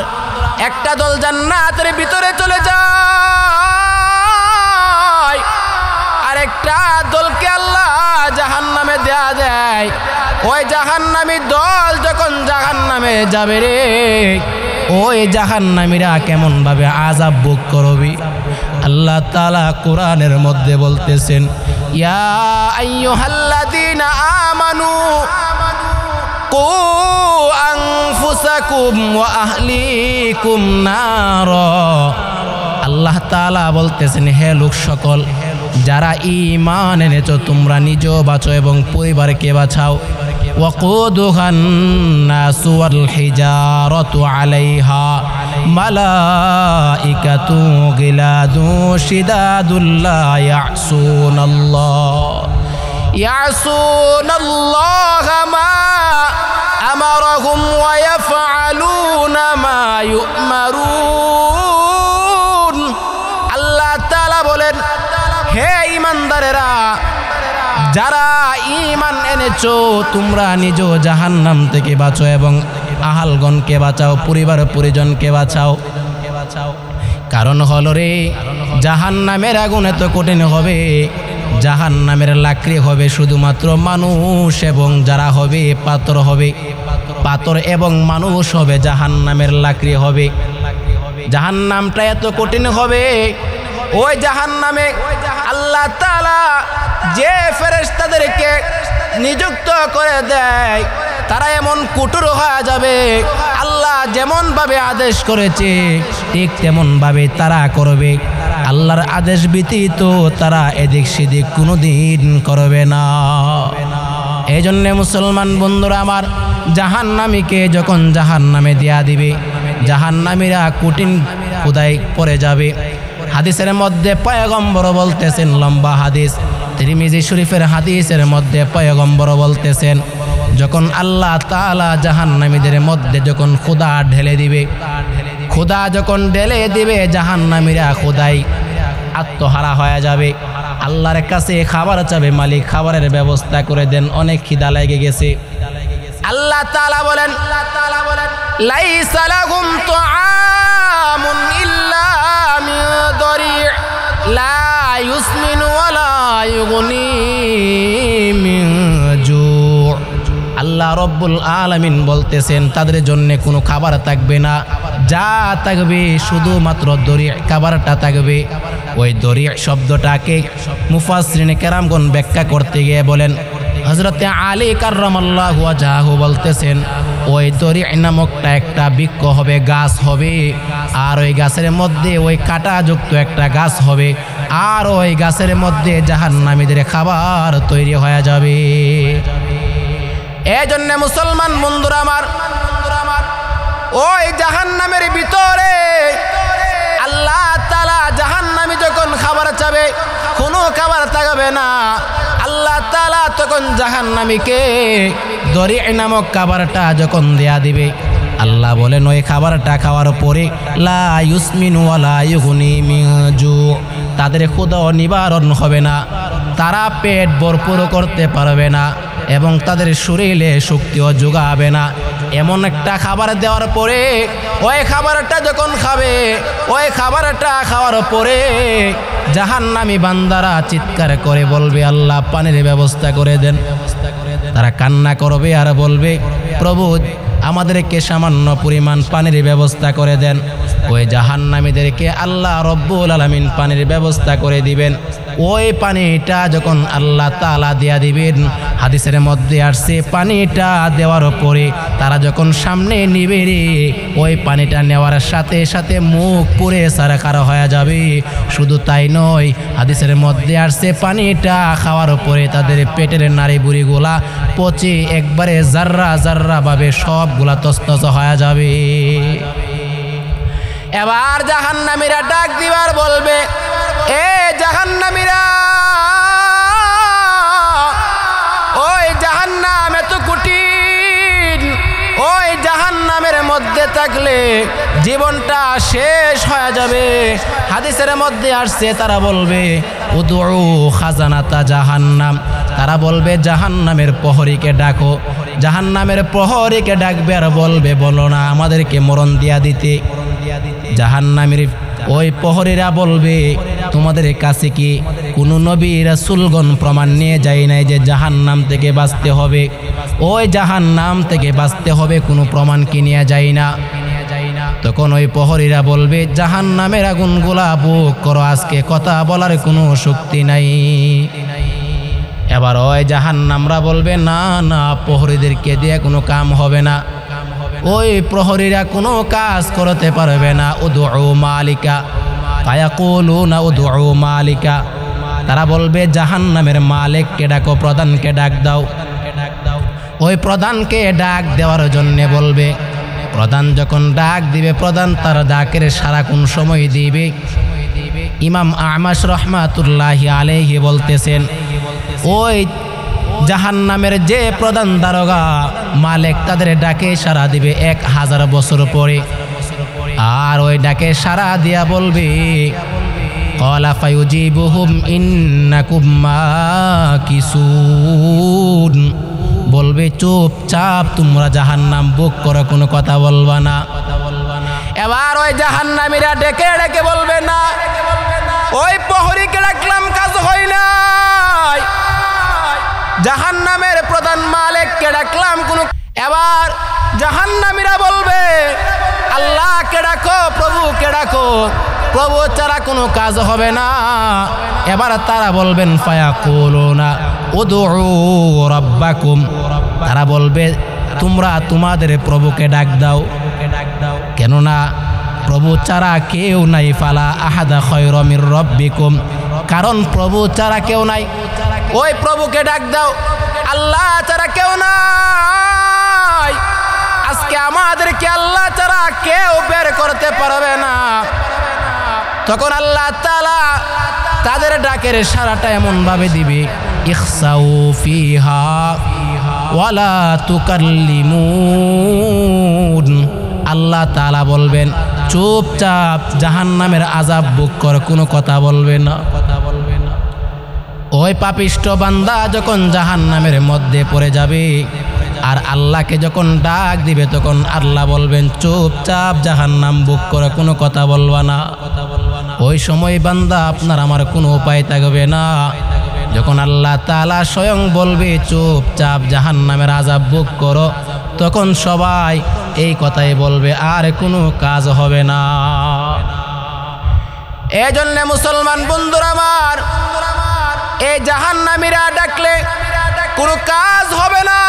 একটা দল জান্নাতের ভিতরে চলে যায়, আরেকটা দলকে আল্লাহ জাহান্নামে দেয়া দেয়। ওই জাহান্নামী দল যখন জাহান্নামে যাবে রে, ওই জাহান্নামীরা কেমন ভাবে আযাব ভোগ করবে। আল্লাহ তাআলা কোরআনের মধ্যে বলতেছেন ইয়া আইয়ুহাল্লাযীনা আমানু কু আনফুসাকুম ওয়া আহলিকুম নারা। আল্লাহ তাআলা বলতেছেন হে লোক সকল যারা ঈমান এনেছো তোমরা নিজেও বাঁচো এবং পরিবারকে বাঁচাও। وقودها الناس والحجارة عليها ملائكة غلاظ شداد لا يعصون الله ما أمرهم ويفعلون ما يؤمرون। আল্লাহ তাআলা বলেন হে ঈমানদারেরা যারা ঈমান এনেছো তোমরা নিজ জাহান্নাম থেকে বাঁচো এবং আহালগণকে বাঁচাও, পরিবার পরিজনকে বাঁচাও। কারণ হলো রে জাহান্নামের আগুন এত কঠিন হবে, জাহান্নামের লাকড়ি হবে শুধুমাত্র মানুষ এবং যারা হবে পাথর হবে, পাথর এবং মানুষ হবে, জাহান্নামের লাকড়ি হবে। জাহান্নামটা এত কঠিন হবে, ওই জাহান্নামে আল্লাহ তাআলা যে ফেরেশতাদেরকে নিযুক্ত করে দেয় তারা এমন কঠোর হয়ে যাবে, আল্লাহ যেমন ভাবে আদেশ করেছে ঠিক তেমন ভাবে তারা করবে। আল্লাহর আদেশ ব্যতীত তারা এদিক সেদিক কোনোদিন করবে না। এই জন্য মুসলমান বন্ধুরা আমার, জাহান্নামীকে যখন জাহান্নামে দেয়া দিবে জাহান্নামীরা কঠিন খোদাই পড়ে যাবে। হাদিসের মধ্যে পয়গম্বর বলতেছেন, লম্বা হাদিস তিরমিজি শরীফের হাদিসের মধ্যে পয়গম্বর বলতেছেন যখন আল্লাহ তাআলা জাহান্নামীদের মধ্যে যখন খোদা ঢেলে দিবে, খোদা যখন ঢেলে দিবে জাহান্নামীরা খোদাই আত্মহারা হয়ে যাবে, আল্লাহর কাছে খাবার চাবে, মালিক খাবারের ব্যবস্থা করে দেন, অনেক খিদা লেগে গেছে। আল্লাহ তাআলা বলেন লাইসা লাহুম তুআমুন ইল্লা মিন দরি' লা ইউসমিনু يغني من جوع আল্লাহ রব্বুল আলামিন বলতেছেন তাদের জন্য কোনো খাবার থাকবে না, যা থাকবে শুধুমাত্র দরিয়া খাবারটা থাকবে। ওই দরিয়া শব্দটাকে মুফাসসিরিনে কেরামগণ ব্যাখ্যা করতে গিয়ে বলেন, হযরতে আলী কাররামাল্লাহু ওয়াজহাহু বলতেছেন ওই দরিয়া নামকটা একটা বৃক্ষ হবে, গাছ হবে, আর ওই গাছের মধ্যে ওই কাঁটাযুক্ত একটা গাছ হবে, আর ওই গাছের মধ্যে জাহান্নামীদের খাবার তৈরি হয়ে যাবে। এই জন্য মুসলমান বন্ধুরা আমার, ওই জাহান্নামের ভিতরে আল্লাহ তাআলা জাহান্নামী যখন খাবার চাবে কোনো খাবার থাকবে না। আল্লাহ তাআলা তখন জাহান্নামীকে দরিয়া নামক খাবারটা যখন দেয়া দিবে, আল্লাহ বলেন ওই খাবারটা খাওয়ার পরে লা ইউসমিনু ওয়ালা ইউগনি মিন জু, তাদের ক্ষুধা নিবারণ হবে না, তারা পেট ভরপুর করতে পারবে না এবং তাদের শরীরে শক্তিও যোগাবে না। এমন একটা খাবার দেওয়ার পরে ওই খাবারটা যখন খাবে, ওই খাবারটা খাওয়ার পরে জাহান্নামী বান্দারা চিৎকার করে বলবে আল্লাহ পানির ব্যবস্থা করে দেন। তারা কান্না করবে আর বলবে প্রভু আমাদেরকে সামান্য পরিমাণ পানির ব্যবস্থা করে দেন। ওই জাহান্নামীদেরকে আল্লাহ রব্বুল আলামিন পানির ব্যবস্থা করে দিবেন। ওই পানিটা যখন আল্লাহ তাআলা দেয়া দিবেন, হাদিসের মধ্যে আসছে পানিটা দেওয়ার পরে তারা যখন সামনে নিবে রে, ওই পানিটা নেওয়ার সাথে সাথে মুখ পুড়ে সারাকার হয়ে যাবে। শুধু তাই নয়, হাদিসের মধ্যে আসছে পানিটা খাওয়ার পরে তাদের পেটের নাড়ি বুড়িগুলা পচে একবারে জাররা জাররা ভাবে সবগুলা তছনছ হয়ে যাবে। এবার জাহান্নামীরা ডাক দিবার বলবে, এ জাহান্নামীরা, ওই জাহান্নাম এত কঠিন, ওই জাহান্নামের মধ্যে থাকলে জীবনটা শেষ হয়ে যাবে। হাদিসের মধ্যে আসছে তারা বলবে উদউ খাজানাতা জাহান্নাম, তারা বলবে জাহান্নামের প্রহরীকে ডাকো। জাহান্নামের প্রহরীকে ডাকবে আর বলবে বলো না আমাদেরকে মরণ দিয়া দিতে। জাহান্নামের ওই প্রহরীরা বলবে তোমাদের কাছে কি কোনো নবী রাসূলগণ প্রমাণ নিয়ে যায় নাই যে জাহান্নাম থেকে বাঁচতে হবে? ওই জাহান্নাম থেকে বাঁচতে হবে কোনো প্রমাণ কি নিয়ে যায় না? তখন ওই প্রহরীরা বলবে জাহান্নামের আগুনগুলা বুক করো, আজকে কথা বলার কোনো শক্তি নাই। এবার ওই জাহান্নামরা বলবে না না, প্রহরীদেরকে দিয়ে কোনো কাম হবে না, ওই প্রহরীরা কোনো কাজ করতে পারবে না। উদউ মালিকা ফায়াকুলুনা উদউ মালিকা, তারা বলবে জাহান্নামের মালিককে ডাকো, প্রধানকে ডাক দাও। ওই প্রধানকে ডাক দেওয়ার জন্য বলবে। প্রধান যখন ডাক দিবে, প্রধান তার ডাকের সারাক্ষণ সময় দিবে। ইমাম আ'মাশ রাহমাতুল্লাহি আলাইহি বলতেছেন ওই জাহান্নামের যে প্রধান দারোগা মালিক তাদের ডাকে সাড়া দিবে 1000 বছর পরে। আর ওই ডাকে সাড়া দিয়া বলবে ক্বালা ফায়ুজিবুহুম ইন্নাকুম মাকিসুন, বলবে চুপচাপ তোমরা জাহান্নাম বুক করো, কোনো কথা বলবা না। এবার ওই জাহান্নামীরা ডেকে ডেকে বলবে না, ওই প্রহরীকে ডাকলাম কাজ হয় নাই, জাহান্নামের প্রধান মালিককে ডাকলাম কোনো। এবার জাহান্নামীরা বলবে আল্লাহকে ডাকো, প্রভুকে ডাকো, প্রভু ছাড়া কোনো কাজ হবে না। এবার তারা বলবেন ফায়াকুলুনা উদউ রাব্বাকুম, তারা বলবে তোমরা তোমাদের প্রভুকে ডাক দাও, কেননা প্রভু ছাড়া কেউ নাই। ফালা আহাদা খায়রা মির রাব্বিকুম, কারণ প্রভু ছাড়া কেউ নাই, ওই প্রভুকে ডাক দাও, আল্লাহ ছাড়া কেউ নাই। আজকে আমাদেরকে আল্লাহ ছাড়া কেউ বের করতে পারবে না। তখন আল্লাহ তাআলা তাদের ডাকের সারাটা এমন ভাবে দিবে ইখসাউ ফিহা ওয়ালা তুকাল্লিমুন, আল্লাহ তাআলা বলবেন চুপচাপ জাহান্নামের আযাব বুক কর, কোনো কথা বলবে না। ওই পাপিষ্ট বান্দা যখন জাহান্নামের মধ্যে পড়ে যাবে আর আল্লাহকে যখন ডাক দিবে, তখন আল্লাহ বলবেন চুপচাপ জাহান্নাম বুক করে, কোনো কথা বলবা না। ওই সময় বান্দা আপনার আমার কোনো উপায় থাকবে না, যখন আল্লাহ তাআলা স্বয়ং বলবে চুপচাপ জাহান্নামের আযাব ভোগ করো, তখন সবাই এই কথাই বলবে, আর কোনো কাজ হবে না। এই জন্য মুসলমান বন্ধুরা আমার, এই জাহান্নামীরা ডাকলে কোনো কাজ হবে না,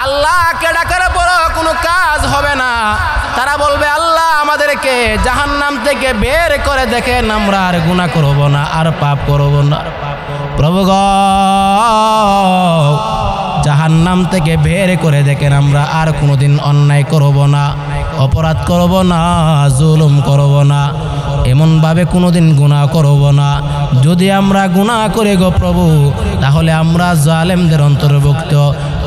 আল্লাহকে ডাকার পরও কোনো কাজ হবে না। তারা বলবে, আল্লাহ আমাদেরকে জাহান্নাম থেকে বের করে দেখেন, আমরা আর গুনাহ করব না, আর পাপ করব না। প্রভু গো, জাহান্নাম থেকে বের করে দেখেন, আমরা আর কোনোদিন অন্যায় করব না, অপরাধ করব না, জুলুম করব না, এমনভাবে কোনোদিন গুনাহ করব না। যদি আমরা গুনাহ করে গো প্রভু, তাহলে আমরা জালেমদের অন্তর্ভুক্ত।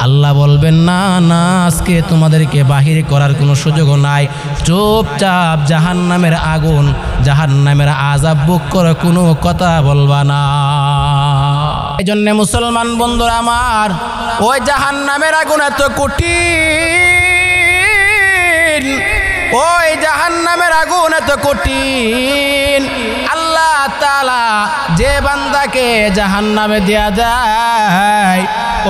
আল্লাহ বলবেন, না না, আজকে তোমাদেরকে বাহির করার কোনো সুযোগ নাই, চুপচাপ জাহান্নামের আগুন, জাহান্নামের আযাব ভোগ করে কোনো কথা বলবা না। এই জন্য মুসলমান বন্ধুরা আমার, ওই জাহান্নামের আগুন এত কঠিন, ওই জাহান্নামের আগুন এত কঠিন, আল্লাহ তাআলা যে বান্দাকে জাহান্নামে দেয়া দেয়,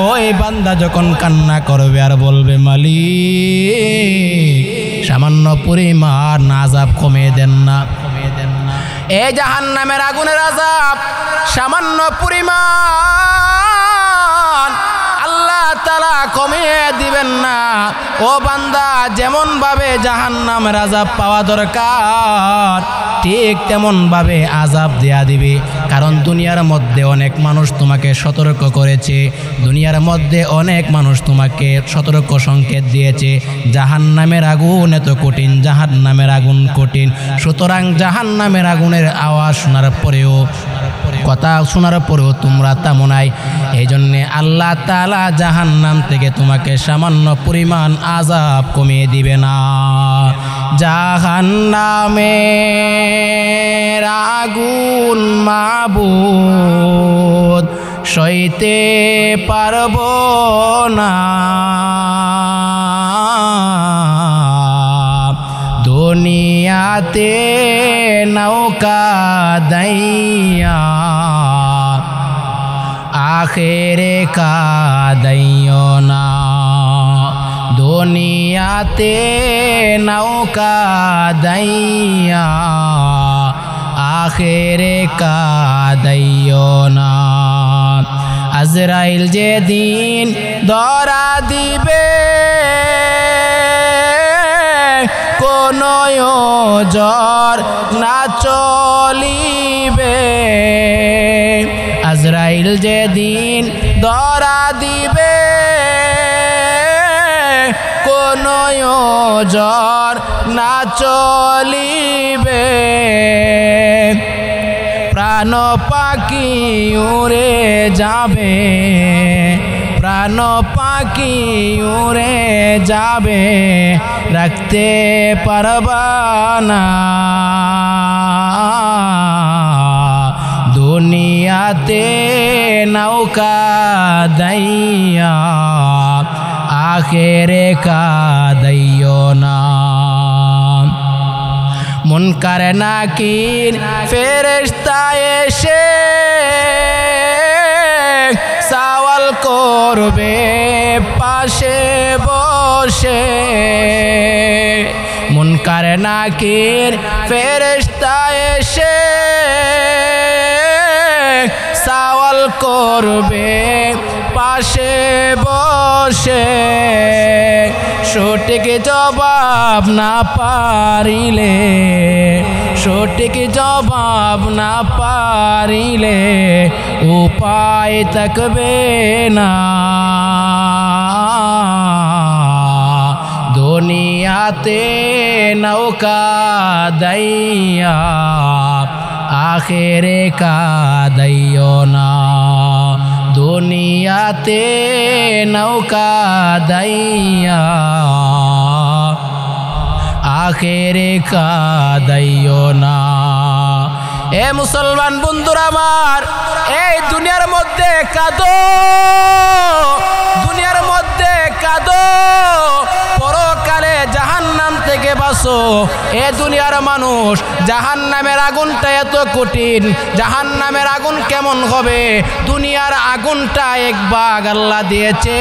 ওই বান্দা যখন কান্না করবে আর বলবে, মালিক সামান্য পরিমাণ আযাব কমিয়ে দেন না। এই জাহান্নামের আগুনের আযাব সামান্য পরিমাণ আল্লাহ তাআলা কমিয়ে দিবেন না। ও বান্দা, যেমন ভাবে জাহান্নামের আযাব পাওয়া দরকার, ঠিক তেমন ভাবে আযাব দেয়া দিবে। কারণ দুনিয়ার মধ্যে অনেক মানুষ তোমাকে সতর্ক করেছে, দুনিয়ার মধ্যে অনেক মানুষ তোমাকে সতর্ক সংকেত দিয়েছে, জাহান্নামের আগুন এত কঠিন, জাহান্নামের আগুন কঠিন। সুতরাং জাহান্নামের আগুনের আওয়াজ শোনার পরেও, কথা শোনার পরেও তোমরা থামোনাই। এই জন্যে আল্লাহ তাআলা জাহান্নাম থেকে তোমাকে সামান্য পরিমাণ আযাব কমিয়ে দিবে না। জাহান্নামের আগুন মাবুদ সইতে পারবো না, দুনিয়াতে নৌকা দাইয়া আখেরে কাদাইও না, দুনিয়াতে নৌকা দাইয়া আখেরে কাদাইও না। আজরাইল যেদিন ধরা দিবে, কোনো ওজর না চলিবে, আজরাইল যেদিন ধরা দিবে, কোনো ওজর না চলিবে, প্রাণ পাখি উড়ে যাবে, প্রাণ পাখি উড়ে যাবে, রাখতে পারবা না, দুনিয়াতে নৌকা দাইয়া আখেরে কাদাইও না। মুনকার নাকির ফেরেশতা এসে সওয়াল করবে পাশে বসে, মুনকার নাকির ফেরেশতা এসে সওয়াল করবে পাশে বসে, সঠিক জবাব না পারিলে, সঠিক জবাব না পারিলে উপায় থাকবে না, দুনিয়াতে নৌকা দাইয়া আখেরে কাদাইও না, দুনিয়াতে নৌকা দাইয়া আখেরে কাদাইও না। এ মুসলমান বন্ধুরা আমার, এই দুনিয়ার মধ্যে কাঁদো, দুনিয়ার মধ্যে কাঁদো, পরকালে জাহান্নাম থেকে থেকে বাঁচো। এ দুনিয়ার মানুষ, জাহান্নামের আগুনটা এত কঠিন, জাহান্নামের আগুন কেমন হবে? দুনিয়ার আগুনটা এক ভাগ আল্লাহ দিয়েছে,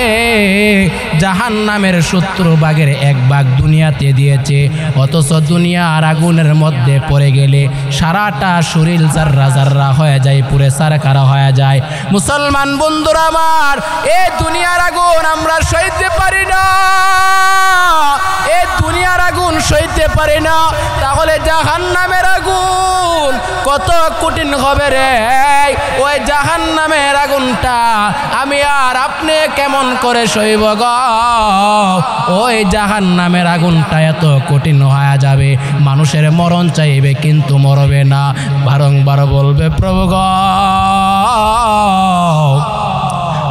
জাহান্নামের 70 ভাগের 1 ভাগ দুনিয়াতে দিয়েছে। অথচ দুনিয়ার আগুনের মধ্যে পড়ে গেলে সারাটা শরীর জাররা জাররা হয়ে যায়, পুরে সারকারা হয়ে যায়। মুসলমান বন্ধুরা আমার, এই দুনিয়ার আগুন আমরা সইতে পারি না, এই দুনিয়ার আগুন সইতে পারি না, তাহলে জাহান্নামের আগুন কত কঠিন হবে রে? ওই জাহান্নামের আগুনটা আমি আর আপনি কেমন করে সইব গো? ওই জাহান্নামের আগুনটা এত কঠিন হয়ে যাবে, মানুষের মরণ চাইবে কিন্তু মরবে না, বারংবার বলবে প্রভু গো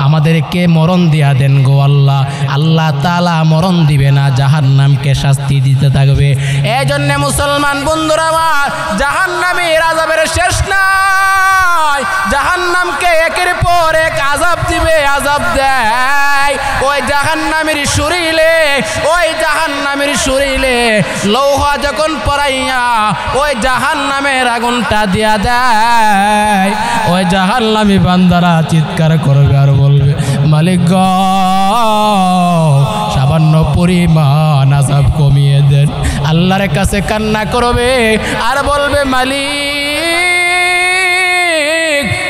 আমাদেরকে মরণ দিয়া দেন গো আল্লাহ। আল্লাহ তাআলা মরণ দিবে না, জাহান্নামকে শাস্তি দিতে থাকবে। এই জন্য মুসলমান বন্ধুরা আমার, জাহান্নামের আযাবের শেষ নাই, জাহান্নামকে একের পর এক আযাব দিবে, আযাব দেয়। ওই জাহান্নামের শরীরে, ওই জাহান্নামের শরীরে লৌহ যখন পরাইয়া ওই জাহান্নামের আগুনটা দিয়া দেয়, ওই জাহান্নামী বান্দারা চিৎকার করবে আর বলবে মালিক গো সামান্য পরিমাণ আযাব কমিয়ে দেন। আল্লাহর কাছে কান্না করবে আর বলবে মালিক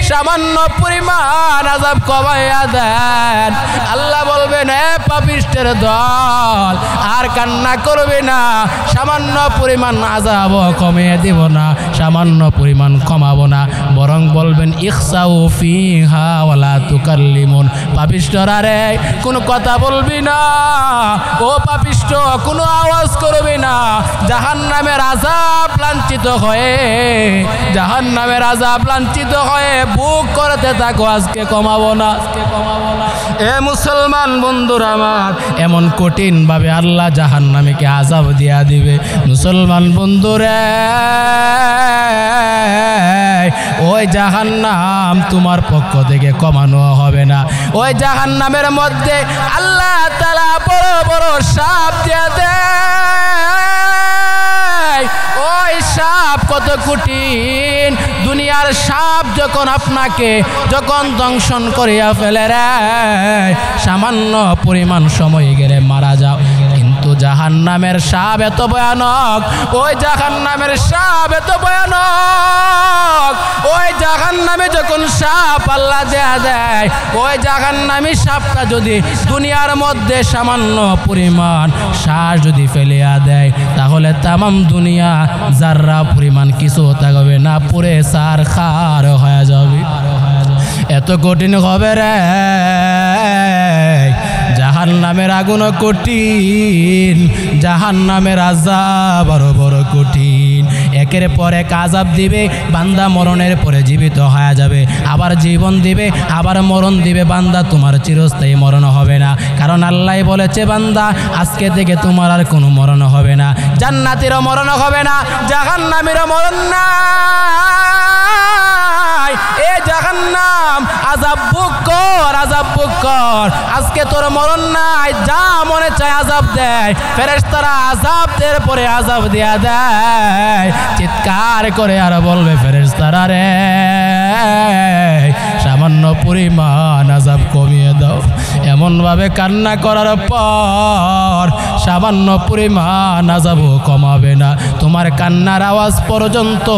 সামান্য পরিমাণ আযাব কমাইয়া দেন। আল্লাহ বলবেন এ পাপিষ্টের দল, আর কান্না করবে না, সামান্য পরিমাণ আযাব কমিয়ে দেব না, সামান্য পরিমাণ কমাবো না, বরং বলবেন ইখসাউ ফিহা ওয়ালা তুকাল্লিমুন। পাপিষ্ঠরা রে কোনো কথা বলবি না, ও পাপিষ্ঠ কোনো আওয়াজ করবি না। জাহান্নামের আযাব লাঞ্ছিত হয়ে, জাহান্নামের আযাব লাঞ্ছিত হয়ে বুক করতে থাকো, আজকে কমাবো না, আজকে কমাবো না। এ মুসলমান বন্ধুরা আমার, এমন কঠিন ভাবে আল্লাহ জাহান্নামীকে আযাব দিয়া দিবে। মুসলমান বন্ধুরে, ওই জাহান্নাম তোমার পক্ষ থেকে কমানো হবে না। ওই জাহান্নামের মধ্যে আল্লাহ তাআলা বড় বড় সাপ দিয়ে দেয়। ওই সাপ কত কঠিন, দুনিয়ার সাপ যখন আপনাকে যখন দংশন করিয়া ফেলে রে, সামান্য পরিমাণ সময় গেলে মারা যাও, কিন্তু জাহান্নামের সাপ এত ভয়ানক, ওই জাহান্নামের সাপ এত ভয়ানক। ওই জাহান্নামে যখন সাপ আল্লাহ দেয়া দেয়, ওই জাহান্নামী সাপটা যদি দুনিয়ার মধ্যে সামান্য পরিমাণ শ্বাস যদি ফেলিয়া দেয়, তাহলে তামাম দুনিয়া জাররা পরিমাণ কিছু থাকবে না, পুরে সার খার হয়ে যাবে। এত কঠিন হবে রে, জাহান্নামের আগুন কঠিন, জাহান্নামের আযাব আরো বড় কঠিন। একের পর এক আযাব দিবে, বান্দা মরণের পরে জীবিত হয়ে যাবে, আবার জীবন দিবে, আবার মরণ দিবে। বান্দা তোমার চিরস্থায়ী মরণ হবে না, কারণ আল্লাহ বলেছে বান্দা আজকে থেকে তোমার আর কোনো মরণ হবে না, জান্নাতেরও মরণ হবে না, জাহান্নামেরও মরণ নাই। এ জাহান্নাম আযাব ভোগ কর, আযাব ভোগ কর, আজকে তোর মরণ নাই, যা মনে চায় আযাব দেয়। ফেরেশতারা আযাব দের পরে আযাব দিয়া দেয়, চিৎকার করে আর বলবে ফেরেশতারা রে সামান্য পরিমাণ আযাব কমিয়ে দাও। এমনভাবে কান্না করার পর সামান্য পরিমাণ আযাবও কমাবে না, তোমার কান্নার আওয়াজ পর্যন্ত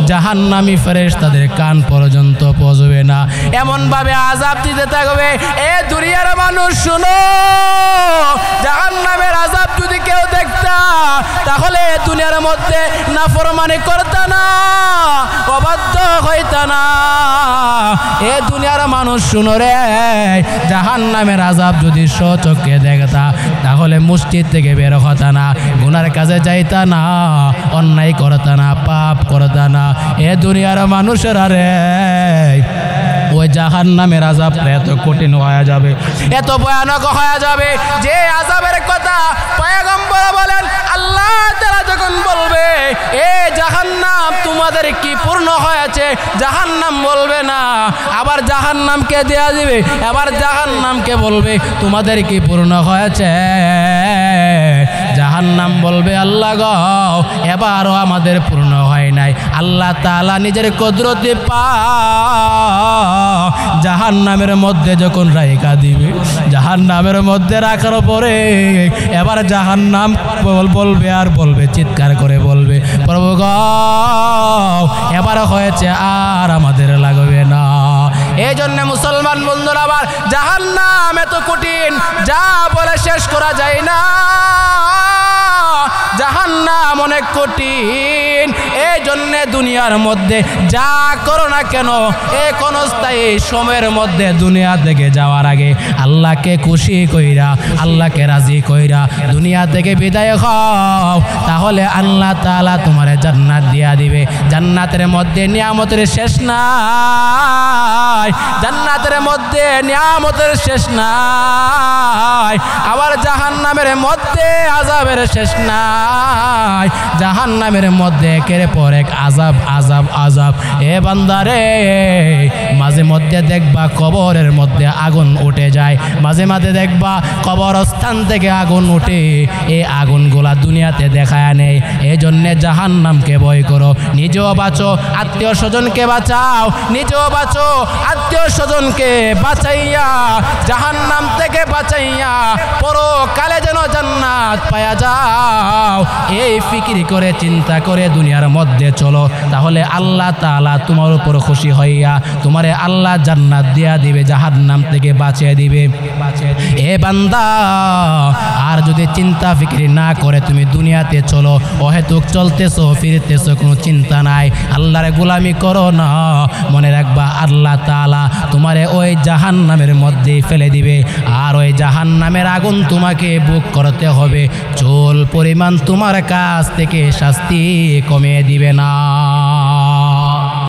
জাহান্নামী ফেরেশতাদের কান পর্যন্ত পৌঁছবে না, এমনভাবে আযাব দিতে থাকবে। এ দুনিয়ার মানুষ শুনো, জাহান্নামের আযাব যদি কেউ দেখতা, তাহলে দুনিয়ার মধ্যে নাফরমানি করতা না, অবাধ্য হইতা না। এ দুনিয়ার মানুষ শুনো রে, জাহান্নামের আযাব যদি স্বচক্ষে দেখতা, তাহলে মসজিদ থেকে বের হতা না, গুনার কাজে যাইতা না, অন্যায় করতা না, পাপ করতা না। এ দুনিয়ার মানুষেরা রে, ওই জাহান্নামের আযাব এত কঠিন হয়ে যাবে, এত ভয়ানক হয়ে যাবে, যে আযাবের কথা পয়গম্বর বলেন আল্লাহ তাআলা যখন বলবে এ জাহান্নাম তোমাদের কি পূর্ণ হয়েছে, জাহান্নাম বলবে না, আবার জাহান্নামকে দেয়া দিবে, আবার জাহান্নামকে বলবে তোমাদের কি পূর্ণ হয়েছে। জাহান্নাম বলবে আল্লাহ গো এবারও আমাদের পূর্ণ হয় নাই। আল্লাহ তাআলা নিজের কুদরতে জাহান্নামের মধ্যে যখন রাইখা দিবে, জাহান্নামের মধ্যে রাখার পরে এবার জাহান্নাম বলবে আর বলবে, চিৎকার করে বলবে প্রভু গো এবার হয়েছে আর আমাদের লাগবে না। এই জন্য মুসলমান বন্ধুরা আবার জাহান্নাম এত কঠিন যা বলে শেষ করা যায় না। জাহান্নাম অনেক কঠিন, এই জন্য দুনিয়ার মধ্যে যা করো না কেন এই ক্ষণস্থায়ী সময়ের মধ্যে দুনিয়া থেকে যাওয়ার আগে আল্লাহকে খুশি কইরা, আল্লাহকে রাজি কইরা দুনিয়া থেকে বিদায় হও, তাহলে আল্লাহ তাআলা তোমারে জান্নাত দিয়া দিবে। জান্নাতের মধ্যে নিয়ামতের শেষ নাই, জান্নাতের মধ্যে নিয়ামতের শেষ নাই, আবার জাহান্নামের মধ্যে আযাবের শেষ নাই। জাহান্নামের মধ্যে একের পর এক আযাব আযাব আযাব। এ বান্দারে মাঝে মধ্যে দেখবা কবরের মধ্যে আগুন উঠে যায়, মাঝে মাঝে দেখবা কবরস্থান থেকে আগুন উঠে, এই আগুনগুলা দুনিয়াতে দেখায় নেই। এই জন্যে জাহান্নামকে ভয় করো, নিজেও বাঁচো, আত্মীয় স্বজনকে বাঁচাও, নিজেও বাঁচো, আত্মীয় স্বজনকে বাঁচাইয়া জাহান্নাম থেকে বাঁচাইয়া পরকালে যেন জান্নাত পায়া যাও। এই ফিকির করে চিন্তা করে দুনিয়ার মধ্যে চলো, তাহলে আল্লাহ তাআলা তোমার উপর খুশি হইয়া তোমারে আল্লাহ জান্নাত দিয়া দিবে, জাহান্নাম থেকে বাঁচিয়ে দিবে। এ বান্দা আর যদি চিন্তা ফিকির না করে তুমি দুনিয়াতে চলো, অহেতুক চলতেছো ফিরতেছো, কোনো চিন্তা নাই, আল্লাহর গোলামি করো না, মনে রাখবা আল্লাহ তাআলা তোমারে ওই জাহান্নামের মধ্যে ফেলে দিবে। আর ওই জাহান্নামের আগুন তোমাকে বুক করতে হবে, চুল পরিমাণ তোমার কাছ থেকে শাস্তি কমিয়ে দিবে না।